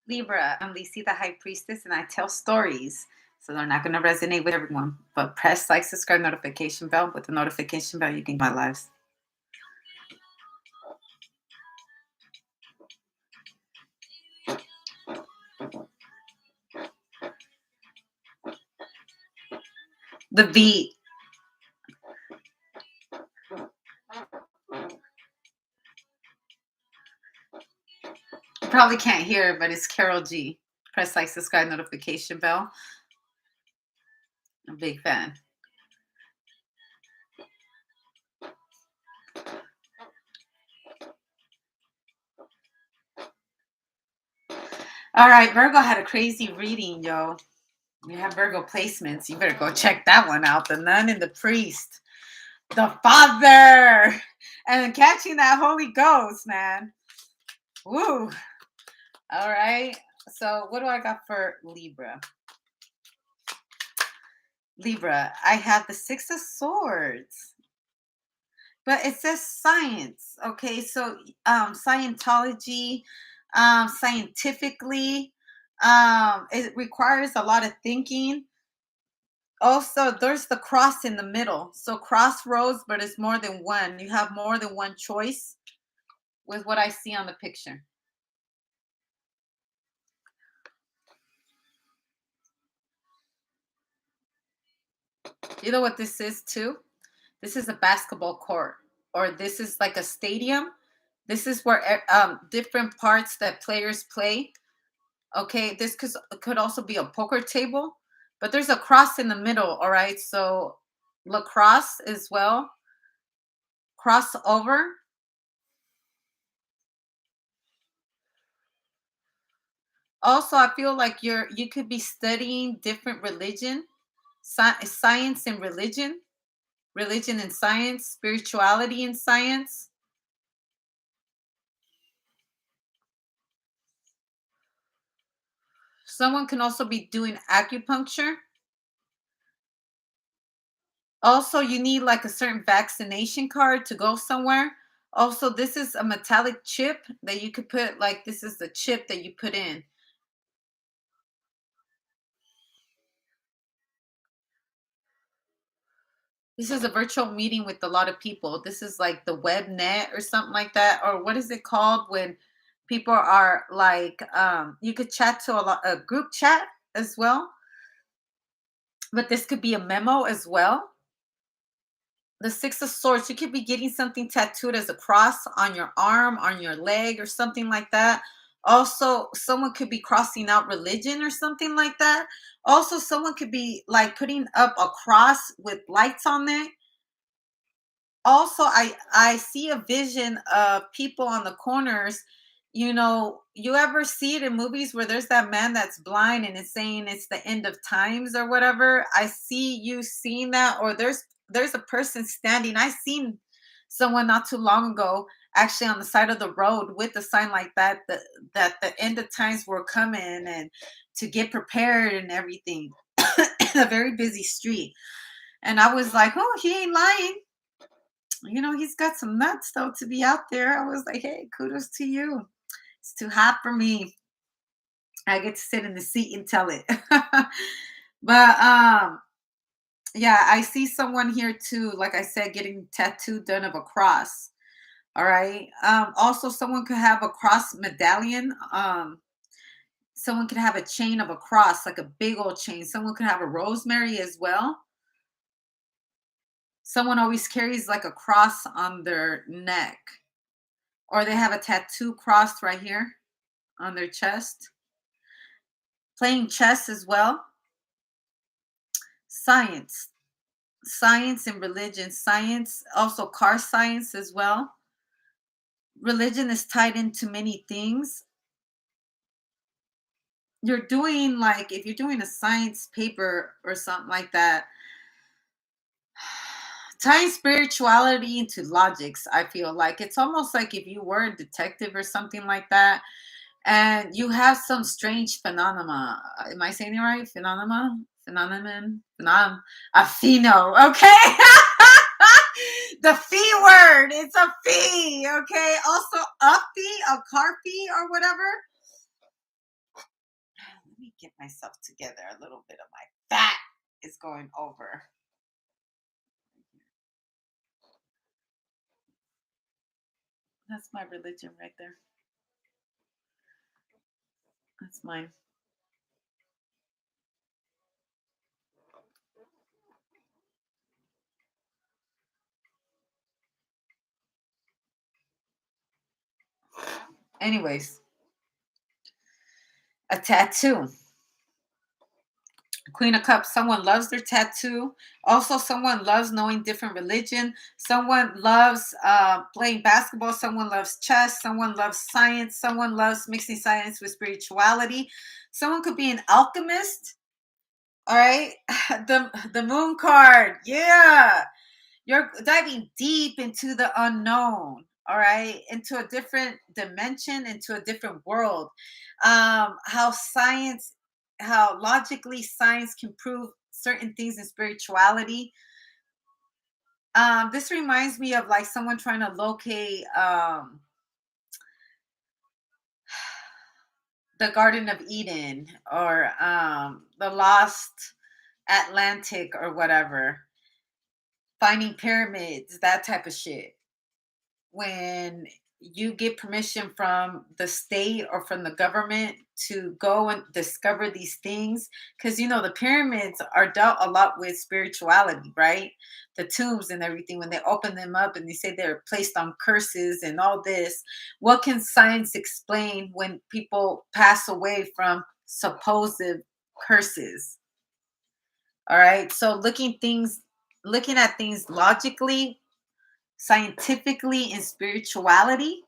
Libra, I'm Lisi, the High Priestess, and I tell stories. So they're not going to resonate with everyone. But press like, subscribe, notification bell. With the notification bell, you can get my lives. The beat. You probably can't hear it, but it's Carol G. Press like, subscribe, notification bell. I'm a big fan. All right, Virgo had a crazy reading, yo. You have Virgo placements. You better go check that one out. The Nun and the Priest. The Father. And catching that Holy Ghost, man. Woo. All right. So what do I got for Libra? Libra, I have the Six of Swords. But it says science. Okay, so Scientology, scientifically, it requires a lot of thinking. Also, there's the cross in the middle. So crossroads, but it's more than one. You have more than one choice with what I see on the picture. You know what this is too? This is a basketball court, or this is like a stadium. This is where different parts that players play. Okay, this could also be a poker table, but there's a cross in the middle. All right, so lacrosse as well. Crossover. Also, I feel like you could be studying different religion, science and religion, religion and science, spirituality and science. Someone can also be doing acupuncture. Also, you need like a certain vaccination card to go somewhere. Also, this is a metallic chip that you could put, like, this is the chip that you put in. This is a virtual meeting with a lot of people. This is like the web net or something like that. Or what is it called when people are like, you could chat to a group chat as well. But this could be a memo as well. The Six of Swords, you could be getting something tattooed as a cross on your arm, on your leg, or something like that. Also, someone could be crossing out religion or something like that. Also, someone could be like putting up a cross with lights on it. Also, I see a vision of people on the corners. You know, you ever see it in movies where there's that man that's blind and it's saying it's the end of times or whatever? I see you seeing that. Or there's a person standing. I seen someone not too long ago actually on the side of the road with a sign like that, that the end of times were coming and to get prepared and everything. In a very busy street. And I was like, oh, he ain't lying. You know, he's got some nuts though to be out there. I was like, hey, kudos to you. It's too hot for me. I get to sit in the seat and tell it. But yeah, I see someone here too, like I said, getting tattooed done of a cross. All right. Also someone could have a cross medallion. Someone could have a chain of a cross, like a big old chain. Someone could have a rosemary as well. Someone always carries like a cross on their neck, or they have a tattoo crossed right here on their chest. Playing chess as well. Science, science and religion. Science, also car science as well. Religion is tied into many things. You're doing like, if you're doing a science paper or something like that, tying spirituality into logics, I feel like it's almost like if you were a detective or something like that, and you have some strange phenomena. Am I saying it right? Phenomenon, a pheno. Okay, the fee word. It's a fee. Okay, also a fee, a car fee, or whatever. get myself together. A little bit of my fat is going over. That's my religion right there. That's mine. Anyways, a tattoo. Queen of Cups, someone loves their tattoo. Also, someone loves knowing different religion. Someone loves playing basketball. Someone loves chess. Someone loves science. Someone loves mixing science with spirituality. Someone could be an alchemist. All right. The moon card. Yeah. You're diving deep into the unknown, all right, into a different dimension, into a different world. How science, how logically science can prove certain things in spirituality. This reminds me of like someone trying to locate the Garden of Eden, or the lost Atlantic or whatever, finding pyramids, that type of shit. When you get permission from the state or from the government to go and discover these things, because the pyramids are dealt a lot with spirituality, right? The tombs and everything, when they open them up and they say they're placed on curses and all this, what can science explain when people pass away from supposed curses? All right, so looking at things logically, scientifically, and spirituality,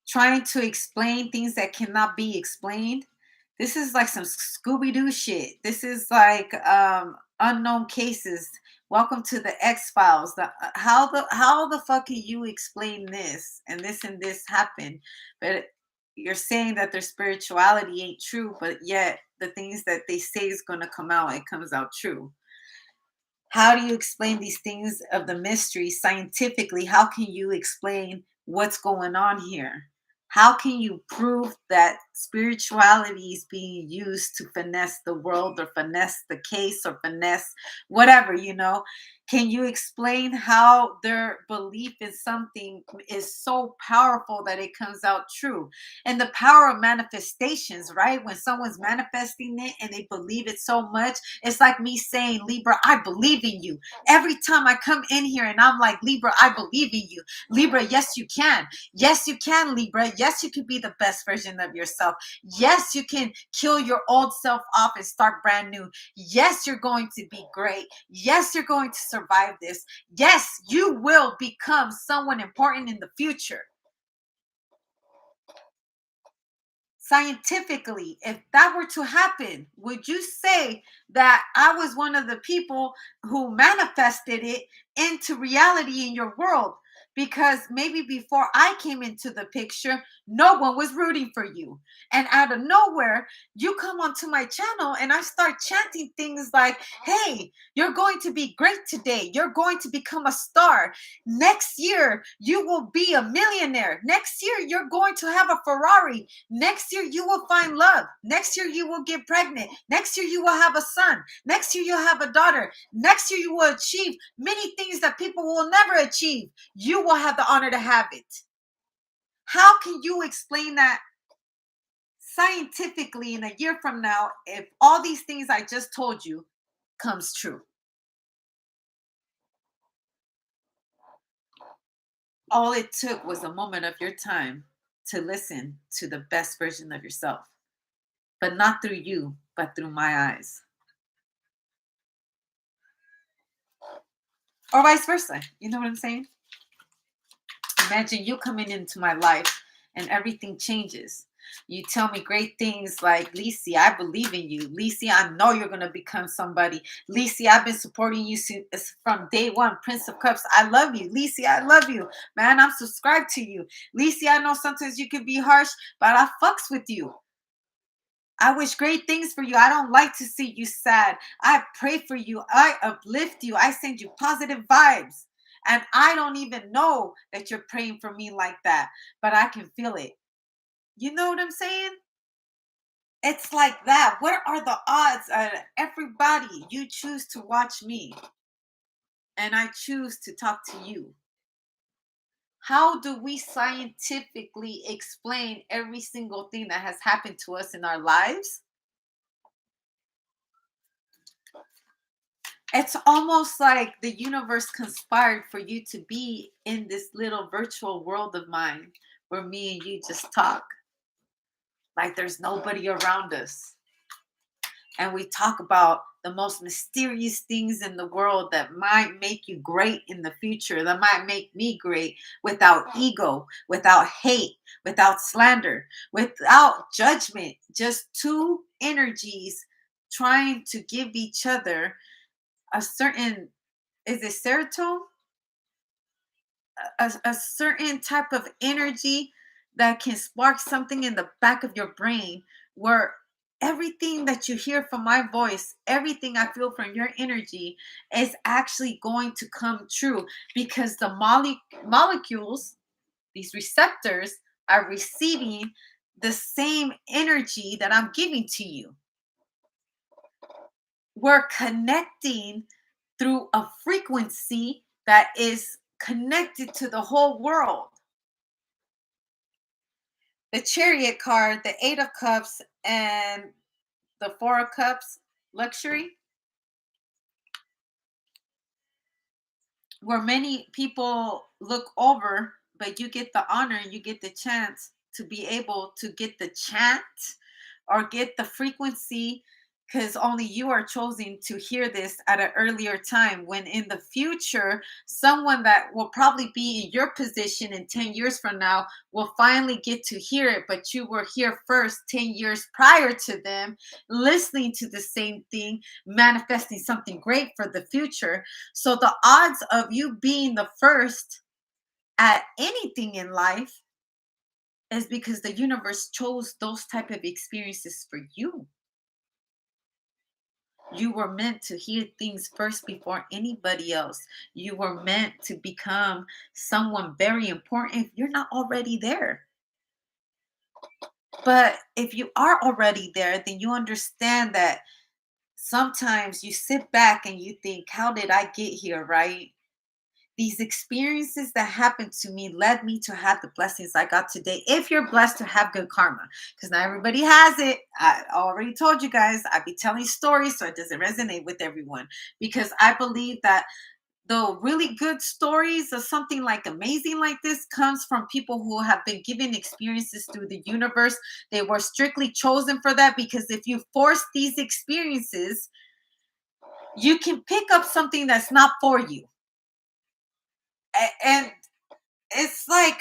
trying to explain things that cannot be explained. This is like some Scooby-Doo shit. This is like unknown cases. Welcome to the X-Files. How the fuck can you explain this and this happened? But you're saying that their spirituality ain't true, but yet the things that they say is going to come out, it comes out true. How do you explain these things of the mystery scientifically? How can you explain what's going on here? How can you prove that spirituality is being used to finesse the world, or finesse the case, or finesse whatever, Can you explain how their belief in something is so powerful that it comes out true? And the power of manifestations, right? When someone's manifesting it and they believe it so much, it's like me saying, Libra, I believe in you. Every time I come in here and I'm like, Libra, I believe in you. Libra, yes, you can. Yes, you can, Libra. Yes, you can be the best version of yourself. Yes, you can kill your old self off and start brand new. Yes, you're going to be great. Yes, you're going to survive this. Yes, you will become someone important in the future. Scientifically, if that were to happen, would you say that I was one of the people who manifested it into reality in your world? Because maybe before I came into the picture, no one was rooting for you. And out of nowhere, you come onto my channel and I start chanting things like, hey, you're going to be great today. You're going to become a star. Next year, you will be a millionaire. Next year, you're going to have a Ferrari. Next year, you will find love. Next year, you will get pregnant. Next year, you will have a son. Next year, you'll have a daughter. Next year, you will achieve many things that people will never achieve. You will have the honor to have it. How can you explain that scientifically in a year from now if all these things I just told you comes true? All it took was a moment of your time to listen to the best version of yourself, but not through you, but through my eyes. Or vice versa. You know what I'm saying? Imagine you coming into my life and everything changes. You tell me great things like, Lisi, I believe in you. Lisi, I know you're going to become somebody. Lisi, I've been supporting you from day one. Prince of Cups, I love you. Lisi, I love you. Man, I'm subscribed to you. Lisi, I know sometimes you can be harsh, but I fucks with you. I wish great things for you. I don't like to see you sad. I pray for you. I uplift you. I send you positive vibes. And I don't even know that you're praying for me like that, but I can feel it. You know what I'm saying? It's like that. What are the odds? Everybody, you choose to watch me, and I choose to talk to you. How do we scientifically explain every single thing that has happened to us in our lives? It's almost like the universe conspired for you to be in this little virtual world of mine where me and you just talk like there's nobody around us. And we talk about the most mysterious things in the world that might make you great in the future, that might make me great, without ego, without hate, without slander, without judgment. Just two energies trying to give each other a certain, is it serotonin? A certain type of energy that can spark something in the back of your brain where everything that you hear from my voice, everything I feel from your energy is actually going to come true because the molecules, these receptors, are receiving the same energy that I'm giving to you. We're connecting through a frequency that is connected to the whole world. The Chariot card, the Eight of Cups, and the Four of Cups, luxury, where many people look over, but you get the honor, you get the chance to be able to get the chant or get the frequency because only you are choosing to hear this at an earlier time when in the future someone that will probably be in your position in 10 years from now will finally get to hear it, but you were here first 10 years prior to them listening to the same thing, manifesting something great for the future. So the odds of you being the first at anything in life is because the universe chose those type of experiences for you. You were meant to hear things first before anybody else. You were meant to become someone very important if you're not already there. But if you are already there, then you understand that sometimes you sit back and you think, how did I get here, right? These experiences that happened to me led me to have the blessings I got today. If you're blessed to have good karma, because not everybody has it. I already told you guys, I be telling stories so it doesn't resonate with everyone. Because I believe that the really good stories of something like amazing like this comes from people who have been given experiences through the universe. They were strictly chosen for that because if you force these experiences, you can pick up something that's not for you. And it's like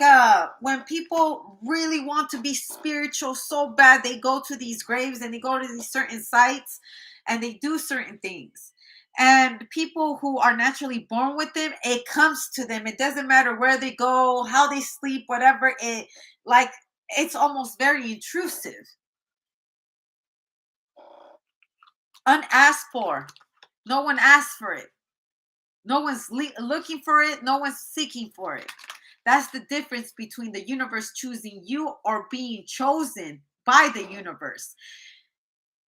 when people really want to be spiritual so bad, they go to these graves and they go to these certain sites and they do certain things. And people who are naturally born with them, it comes to them. It doesn't matter where they go, how they sleep, whatever. It like it's almost very intrusive, unasked for. No one asked for it. No one's looking for it. No one's seeking for it. That's the difference between the universe choosing you or being chosen by the universe.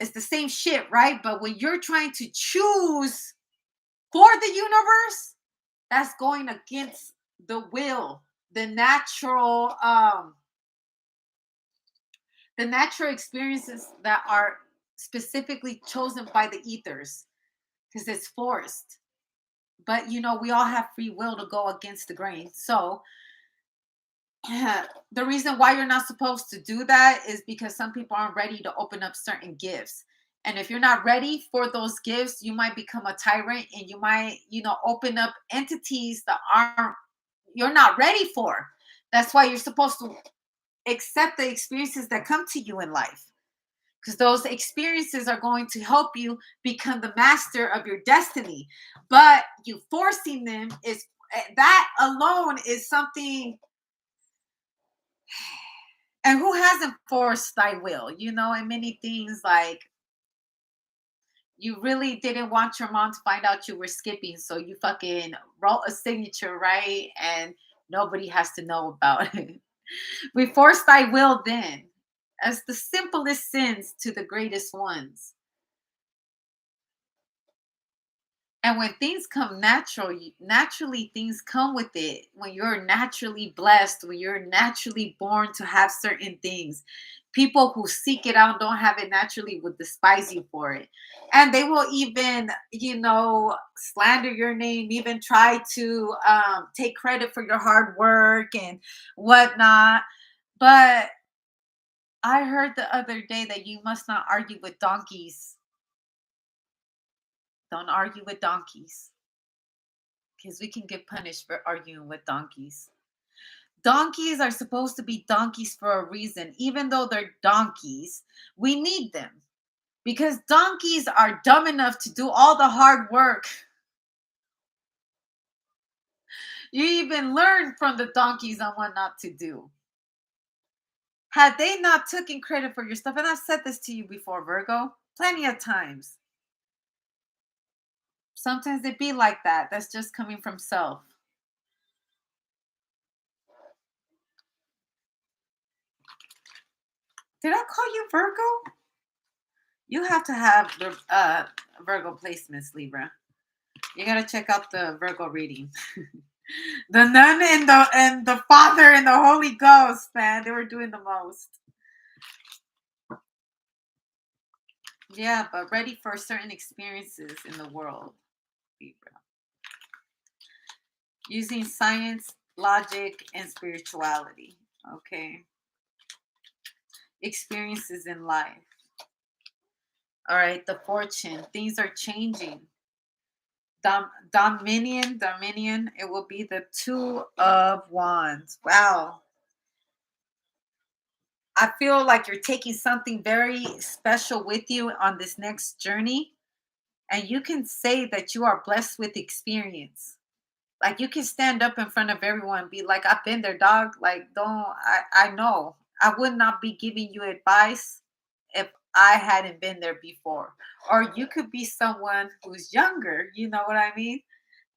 It's the same shit, right? But when you're trying to choose for the universe, that's going against the will, the natural experiences that are specifically chosen by the ethers because it's forced. But we all have free will to go against the grain. So the reason why you're not supposed to do that is because some people aren't ready to open up certain gifts. And if you're not ready for those gifts, you might become a tyrant and you might, open up entities that aren't you're not ready for. That's why you're supposed to accept the experiences that come to you in life. Because those experiences are going to help you become the master of your destiny. But you forcing them is that alone is something. And who hasn't forced thy will? And many things like you really didn't want your mom to find out you were skipping, so you fucking wrote a signature, right? And nobody has to know about it. We forced thy will then. as the simplest sins to the greatest ones. And when things come naturally things come with it. When you're naturally blessed, when you're naturally born to have certain things, people who seek it out don't have it naturally would despise you for it. And they will even, slander your name, even try to take credit for your hard work and whatnot. But I heard the other day that you must not argue with donkeys. Don't argue with donkeys because we can get punished for arguing with donkeys. Donkeys are supposed to be donkeys for a reason. Even though they're donkeys, we need them because donkeys are dumb enough to do all the hard work. You even learn from the donkeys on what not to do. Had they not taken credit for your stuff, and I've said this to you before, Virgo, plenty of times. Sometimes it be like that. That's just coming from self. Did I call you Virgo? You have to have the Virgo placements, Libra. You gotta check out the Virgo reading. The nun and the Father and the Holy Ghost, man, they were doing the most. Yeah, but ready for certain experiences in the world, Libra. Using science, logic, and spirituality. Okay. Experiences in life. All right, the fortune. Things are changing. Dominion, it will be the Two of Wands. Wow. I feel like you're taking something very special with you on this next journey. And you can say that you are blessed with experience. Like you can stand up in front of everyone and be like, I've been there, dog. Like, I know. I would not be giving you advice if I hadn't been there before. Or you could be someone who's younger, you know what I mean?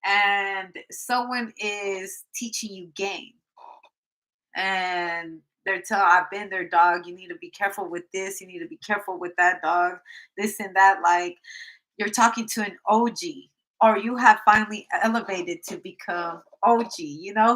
And someone is teaching you game and they're telling I've been their dog, you need to be careful with this, you need to be careful with that dog, this and that. Like you're talking to an OG, or you have finally elevated to become OG.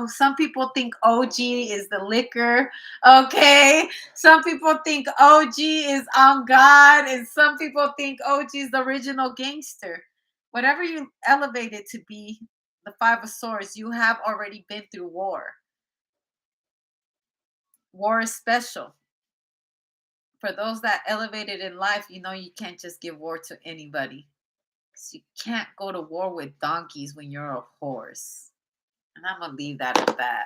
Some people think OG is the liquor. Okay. Some people think OG is on God, and some people think OG is the original gangster. Whatever you elevated to be, the Five of Swords, you have already been through war. War is special. For those that elevated in life, you can't just give war to anybody. So you can't go to war with donkeys when you're a horse. And I'm going to leave that at that.